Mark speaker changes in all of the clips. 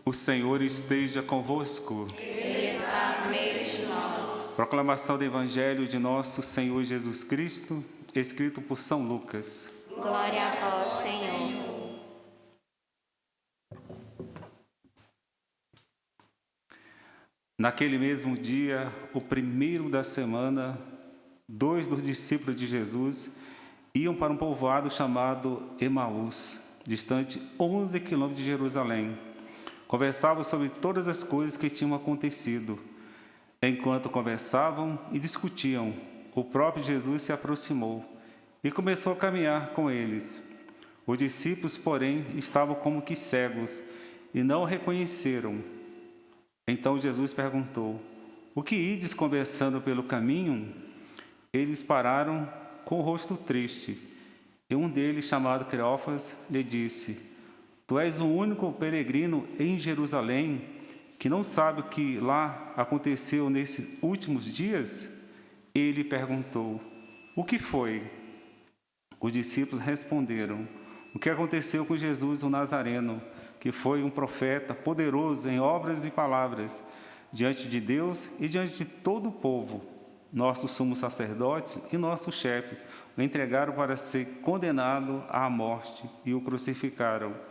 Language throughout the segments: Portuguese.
Speaker 1: O Senhor esteja convosco.
Speaker 2: Ele está no meio de nós.
Speaker 1: Proclamação do Evangelho de nosso Senhor Jesus Cristo, escrito por São Lucas.
Speaker 2: Glória a vós, Senhor.
Speaker 1: Naquele mesmo dia, o primeiro da semana, 2 dos discípulos de Jesus iam para um povoado chamado Emaús, distante 11 quilômetros de Jerusalém. Conversavam sobre todas as coisas que tinham acontecido. Enquanto conversavam e discutiam, o próprio Jesus se aproximou e começou a caminhar com eles. Os discípulos, porém, estavam como que cegos e não o reconheceram. Então Jesus perguntou: "O que ides conversando pelo caminho?" Eles pararam com o rosto triste. E um deles, chamado Cleófas, lhe disse: "Tu és o único peregrino em Jerusalém que não sabe o que lá aconteceu nesses últimos dias?" Ele perguntou: "O que foi?" Os discípulos responderam: "O que aconteceu com Jesus o Nazareno, que foi um profeta poderoso em obras e palavras, diante de Deus e diante de todo o povo. Nossos sumos sacerdotes e nossos chefes o entregaram para ser condenado à morte e o crucificaram.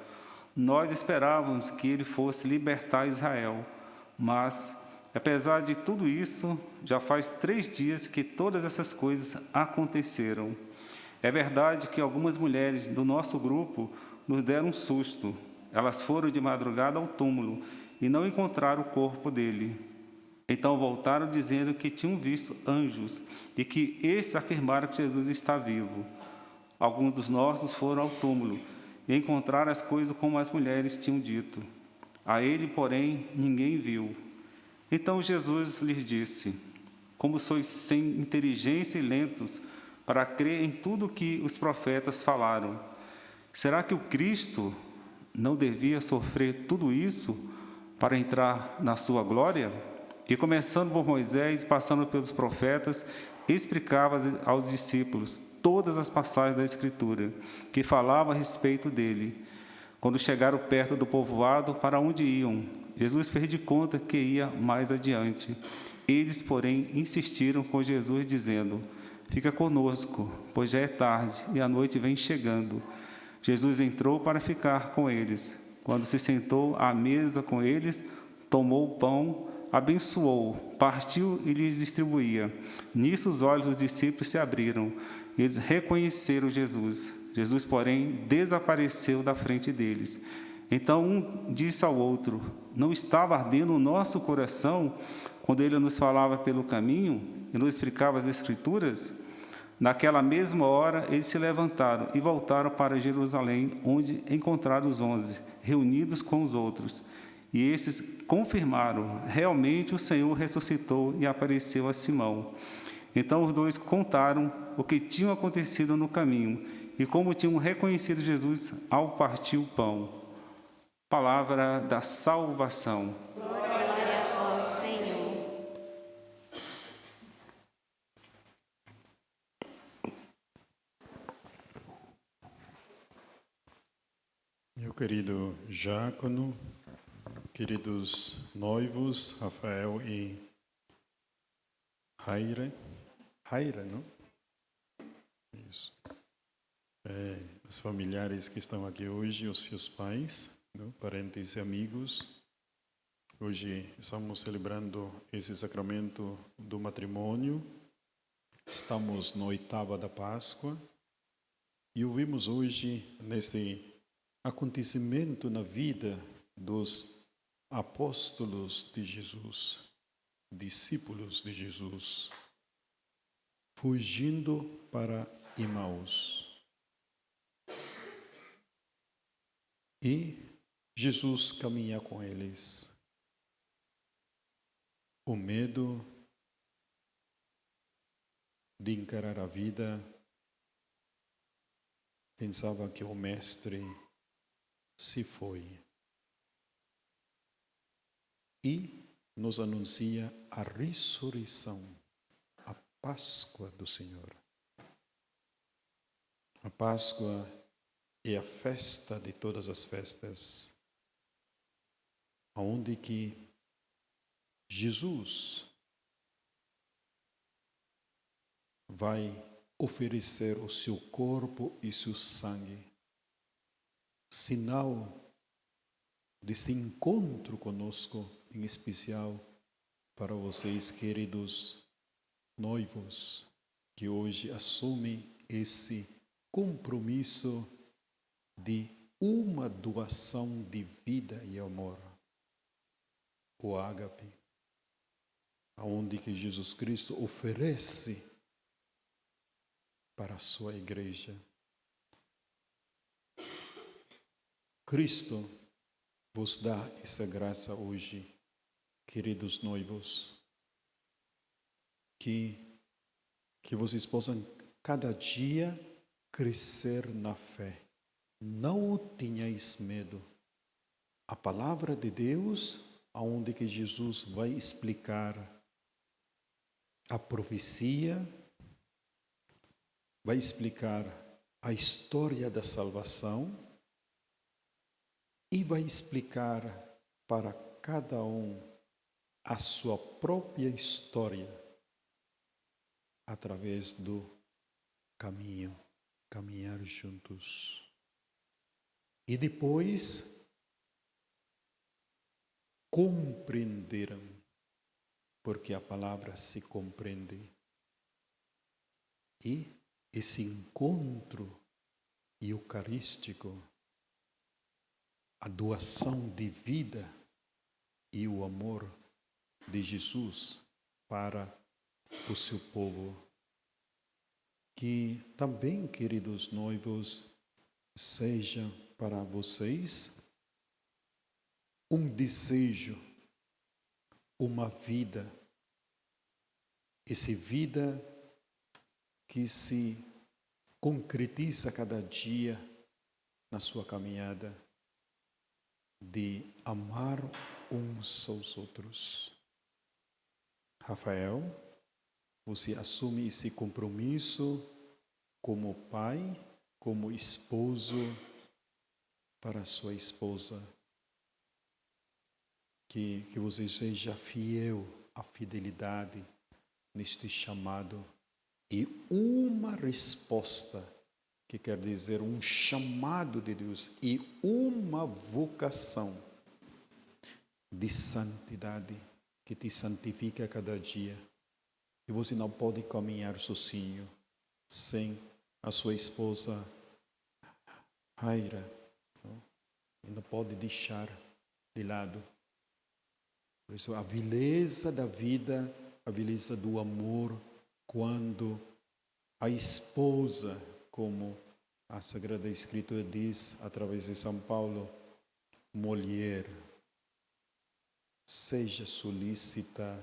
Speaker 1: Nós esperávamos que ele fosse libertar Israel, mas, apesar de tudo isso, já faz 3 dias que todas essas coisas aconteceram. É verdade que algumas mulheres do nosso grupo nos deram um susto. Elas foram de madrugada ao túmulo e não encontraram o corpo dele. Então voltaram dizendo que tinham visto anjos e que estes afirmaram que Jesus está vivo. Alguns dos nossos foram ao túmulo e encontraram as coisas como as mulheres tinham dito. A ele, porém, ninguém viu." Então Jesus lhes disse: "Como sois sem inteligência e lentos para crer em tudo o que os profetas falaram. Será que o Cristo não devia sofrer tudo isso para entrar na sua glória?" E começando por Moisés, passando pelos profetas, explicava aos discípulos todas as passagens da Escritura que falavam a respeito dele. Quando chegaram perto do povoado para onde iam, Jesus fez de conta que ia mais adiante. Eles, porém, insistiram com Jesus, dizendo: "Fica conosco, pois já é tarde e a noite vem chegando." Jesus entrou para ficar com eles. Quando se sentou à mesa com eles, tomou o pão, abençoou, partiu e lhes distribuía. Nisso os olhos dos discípulos se abriram. Eles reconheceram Jesus. Jesus, porém, desapareceu da frente deles. Então um disse ao outro: "Não estava ardendo o nosso coração quando ele nos falava pelo caminho e nos explicava as Escrituras?" Naquela mesma hora, eles se levantaram e voltaram para Jerusalém, onde encontraram os 11, reunidos com os outros. E esses confirmaram: realmente o Senhor ressuscitou e apareceu a Simão. Então os dois contaram o que tinha acontecido no caminho e como tinham reconhecido Jesus ao partir o pão. Palavra da salvação.
Speaker 2: Glória a vós, Senhor.
Speaker 3: Meu querido diácono, queridos noivos, Rafael e Raira, não? Isso. Os familiares que estão aqui hoje, os seus pais, não? Parentes e amigos. Hoje estamos celebrando esse sacramento do matrimônio. Estamos na oitava da Páscoa e ouvimos hoje, neste acontecimento na vida dos apóstolos de Jesus, discípulos de Jesus, fugindo para Emaús. E Jesus caminha com eles. O medo de encarar a vida, pensava que o mestre se foi. E nos anuncia a ressurreição, a Páscoa do Senhor. A Páscoa é a festa de todas as festas, onde que Jesus vai oferecer o seu corpo e seu sangue, sinal desse encontro conosco, em especial para vocês, queridos noivos, que hoje assumem esse compromisso de uma doação de vida e amor, o ágape, aonde que Jesus Cristo oferece para a sua igreja. Cristo vos dá essa graça hoje, queridos noivos, que vocês possam cada dia crescer na fé. Não tenhais medo. A palavra de Deus, aonde que Jesus vai explicar a profecia, vai explicar a história da salvação e vai explicar para cada um a sua própria história através do caminhar juntos. E depois compreenderam, porque a palavra se compreende. E esse encontro eucarístico, a doação de vida e o amor de Jesus para o seu povo. Que também, queridos noivos, seja para vocês um desejo, uma vida, essa vida que se concretiza cada dia na sua caminhada, de amar uns aos outros. Rafael, você assume esse compromisso como pai, como esposo para sua esposa. Que você seja fiel à fidelidade neste chamado e uma resposta, que quer dizer um chamado de Deus e uma vocação de santidade que te santifica a cada dia. E você não pode caminhar sozinho, sem a sua esposa Aira, e não pode deixar de lado. Por isso, a beleza da vida, a beleza do amor, quando a esposa, como a Sagrada Escritura diz, através de São Paulo, mulher, seja solícita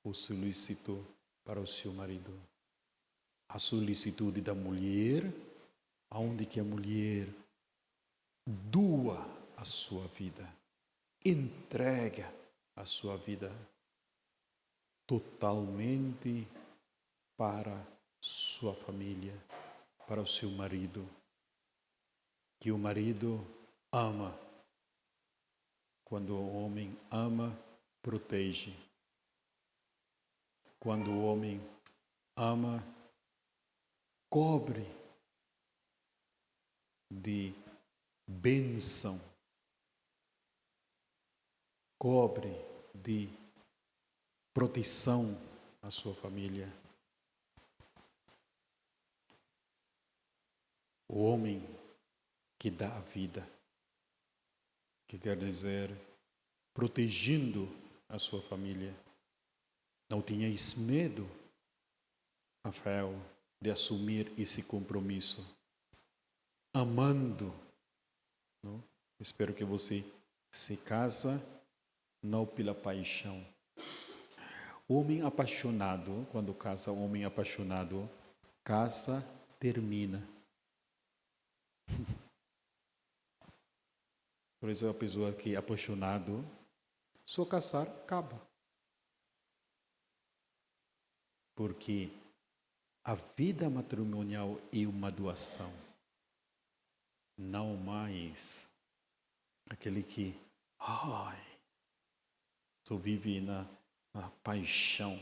Speaker 3: ou solícito para o seu marido. A solicitude da mulher, aonde que a mulher doa a sua vida, entrega a sua vida totalmente para sua família, para o seu marido. Que o marido ama. Quando o homem ama, protege. Quando o homem ama, cobre de bênção, cobre de proteção a sua família. O homem que dá a vida, que quer dizer protegendo a sua família. Não tenhais medo, Rafael, de assumir esse compromisso, amando. Não? Espero que você se casa não pela paixão. Homem apaixonado, quando casa homem apaixonado, casa termina. Por isso a pessoa que é apaixonado, só casar, acaba. Porque a vida matrimonial é uma doação. Não mais aquele que, só vive na paixão.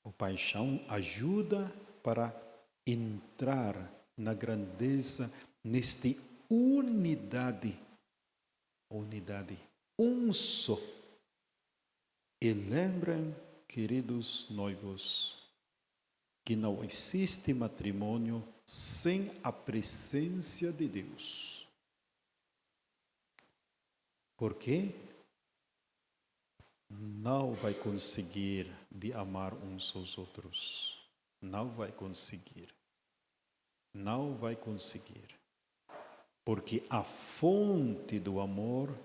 Speaker 3: A paixão ajuda para entrar na grandeza, nesta unidade, um só. E lembrem, queridos noivos, que não existe matrimônio sem a presença de Deus. Porque não vai conseguir de amar uns aos outros. Não vai conseguir. Não vai conseguir. Porque a fonte do amor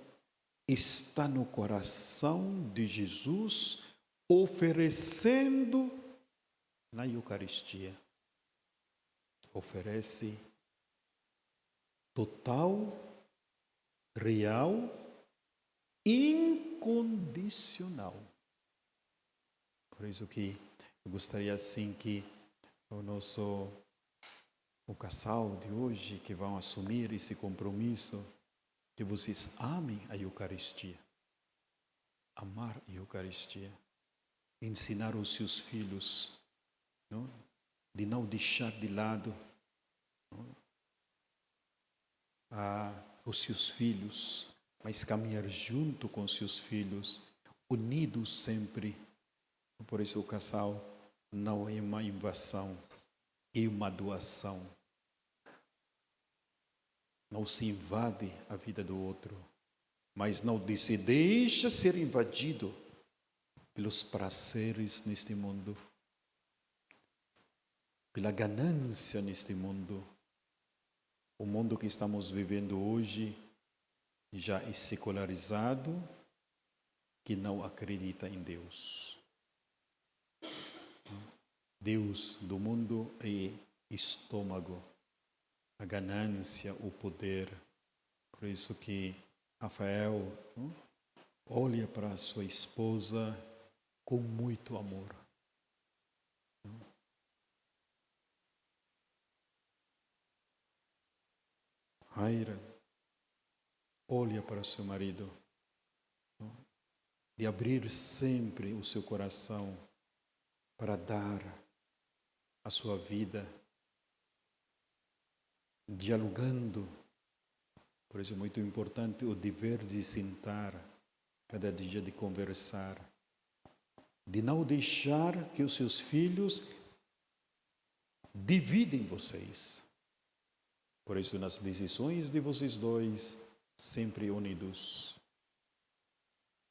Speaker 3: está no coração de Jesus, oferecendo na Eucaristia. Oferece total, real, incondicional. Por isso que eu gostaria assim que o casal de hoje que vão assumir esse compromisso, que vocês amem a Eucaristia. Amar a Eucaristia. Ensinar os seus filhos, não? De não deixar de lado os seus filhos, mas caminhar junto com seus filhos, unidos sempre. Por isso o casal não é uma invasão, é uma doação. Não se invade a vida do outro, mas não se deixa ser invadido pelos prazeres neste mundo, pela ganância neste mundo. O mundo que estamos vivendo hoje já é secularizado, que não acredita em Deus. Deus do mundo é estômago, a ganância, o poder. Por isso que Rafael olha para sua esposa com muito amor. Aira olha para seu marido, de abrir sempre o seu coração para dar a sua vida, dialogando. Por isso é muito importante o dever de sentar, cada dia de conversar, de não deixar que os seus filhos dividem vocês. Por isso, nas decisões de vocês dois, sempre unidos.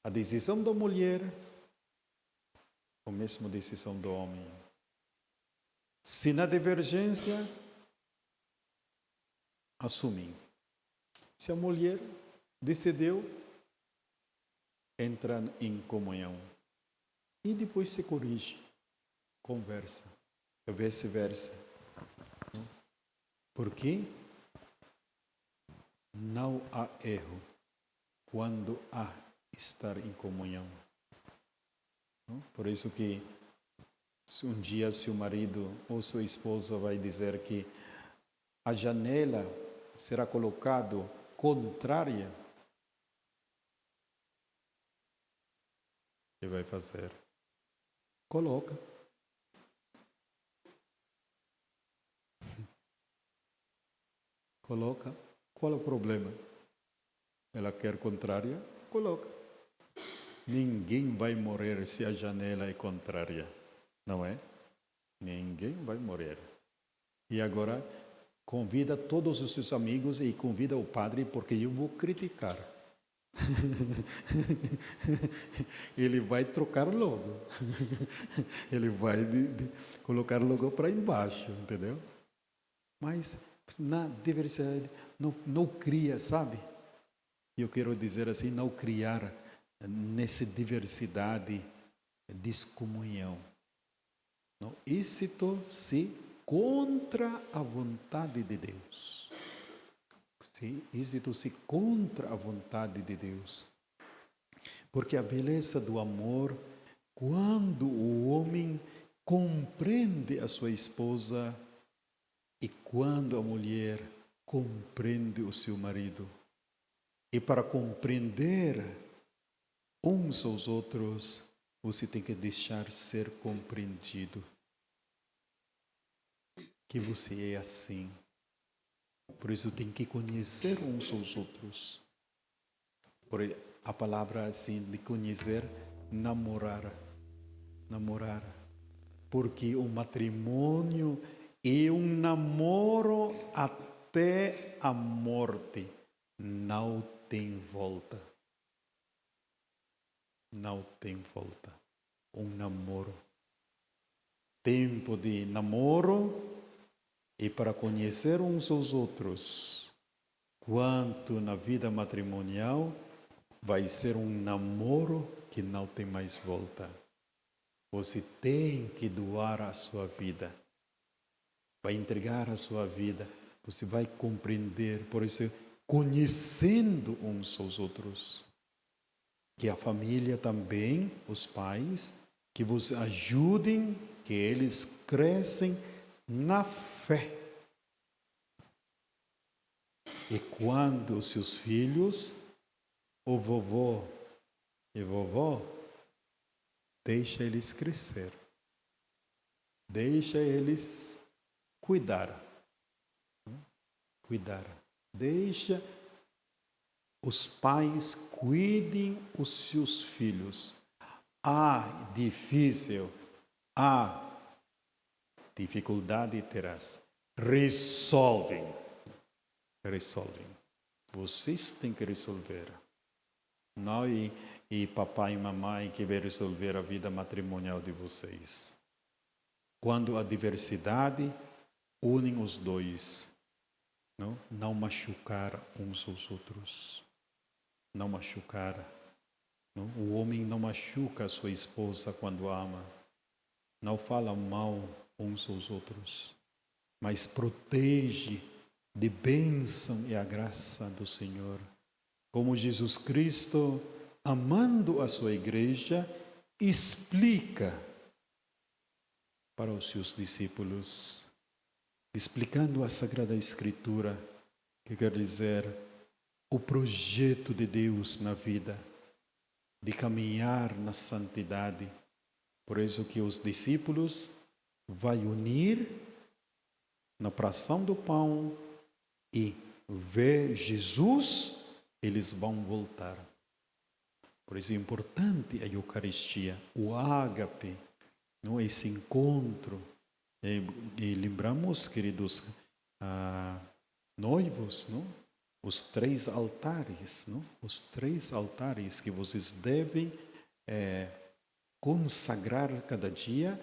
Speaker 3: A decisão da mulher, a mesma decisão do homem. Se na divergência, assumem. Se a mulher decidiu, entra em comunhão. E depois se corrige, conversa, vice-versa. Porque não há erro quando há estar em comunhão. Por isso que se um dia seu marido ou sua esposa vai dizer que a janela será colocado contrária, o que vai fazer? Coloca. Coloca. Qual é o problema? Ela quer contrária? Coloca. Ninguém vai morrer se a janela é contrária, não é? Ninguém vai morrer. E agora, convida todos os seus amigos e convida o padre, porque eu vou criticar. Ele vai trocar logo. Ele vai colocar logo para embaixo, entendeu? Mas na diversidade não cria, sabe? Eu quero dizer assim, não criar nessa diversidade descomunhão. Não, isso contra a vontade de Deus. Isso contra a vontade de Deus. Porque a beleza do amor, quando o homem compreende a sua esposa e quando a mulher compreende o seu marido. E para compreender uns aos outros, você tem que deixar ser compreendido. Que você é assim. Por isso tem que conhecer uns aos outros. A palavra assim de conhecer, namorar. Namorar. Porque o matrimônio é um namoro até a morte. Não tem volta. Não tem volta. Um namoro. Tempo de namoro e para conhecer uns aos outros. Quanto na vida matrimonial vai ser um namoro que não tem mais volta. Você tem que doar a sua vida. Vai entregar a sua vida. Você vai compreender. Por isso, conhecendo uns aos outros. Que a família também, os pais, que vos ajudem, que eles crescem na fé. E quando os seus filhos, o vovô e vovó, deixa eles crescer. Deixa eles cuidar. Cuidar. Deixa os pais cuidem os seus filhos. Difícil, dificuldade terás. Resolvem. Vocês têm que resolver. Não e papai e mamãe que vai resolver a vida matrimonial de vocês. Quando a diversidade unem os dois. Não machucar uns aos outros. Não machucar. O homem não machuca a sua esposa quando ama. Não fala mal uns aos outros. Mas protege de bênção e a graça do Senhor. Como Jesus Cristo, amando a sua igreja, explica para os seus discípulos, explicando a Sagrada Escritura, que quer dizer o projeto de Deus na vida, de caminhar na santidade. Por isso que os discípulos vai unir na fração do pão e ver Jesus, eles vão voltar. Por isso é importante a Eucaristia, o ágape, esse encontro. E lembramos, queridos noivos, os 3 altares, os 3 altares que vocês devem consagrar cada dia,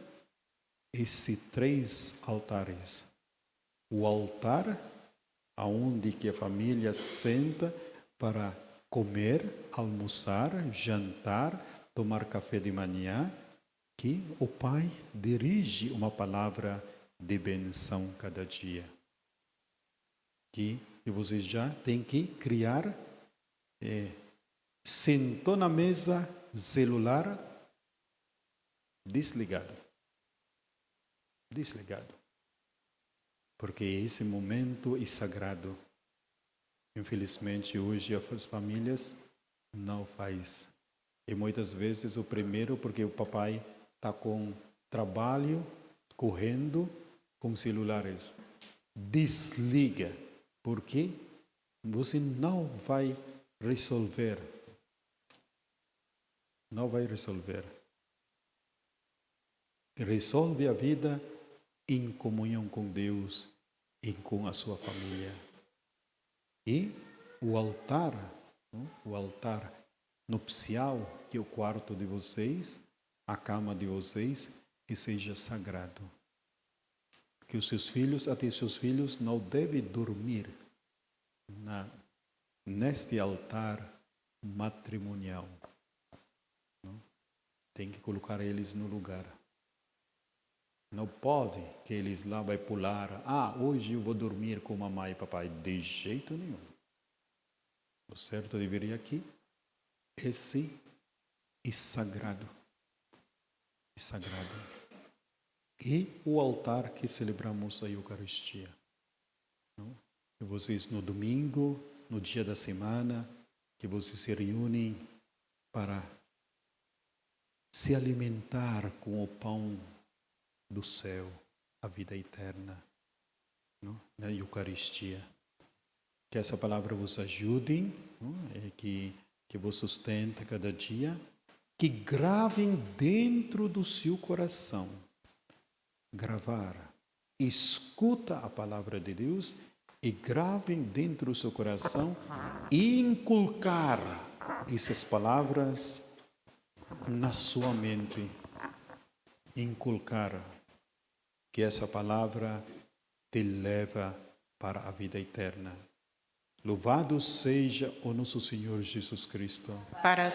Speaker 3: esses 3 altares. O altar, aonde que a família senta para comer, almoçar, jantar, tomar café de manhã, que o Pai dirige uma palavra de benção cada dia. Que vocês já têm que criar, sentou na mesa, celular, desligado. Porque esse momento é sagrado. Infelizmente, hoje as famílias não faz. E muitas vezes o primeiro, porque o papai está com trabalho, correndo, com celulares. Desliga, porque você não vai resolver. Não vai resolver. Resolve a vida em comunhão com Deus e com a sua família. E o altar nupcial, que é o quarto de vocês, a cama de vocês, que seja sagrado. Que os seus filhos, até seus filhos, não devem dormir neste altar matrimonial. Tem que colocar eles no lugar. Não pode que eles lá vai pular. Hoje eu vou dormir com mamãe e papai. De jeito nenhum. O certo deveria aqui. Esse é sagrado. É sagrado. E o altar que celebramos a Eucaristia. Que vocês no domingo, no dia da semana, que vocês se reúnem para se alimentar com o pão do céu, a vida eterna, não? Na Eucaristia. Que essa palavra vos ajude, não? Que vos sustente cada dia, que gravem dentro do seu coração. Gravar. Escuta a palavra de Deus e gravem dentro do seu coração e inculcar essas palavras na sua mente. Inculcar que essa palavra te leva para a vida eterna. Louvado seja o nosso Senhor Jesus Cristo.
Speaker 2: Para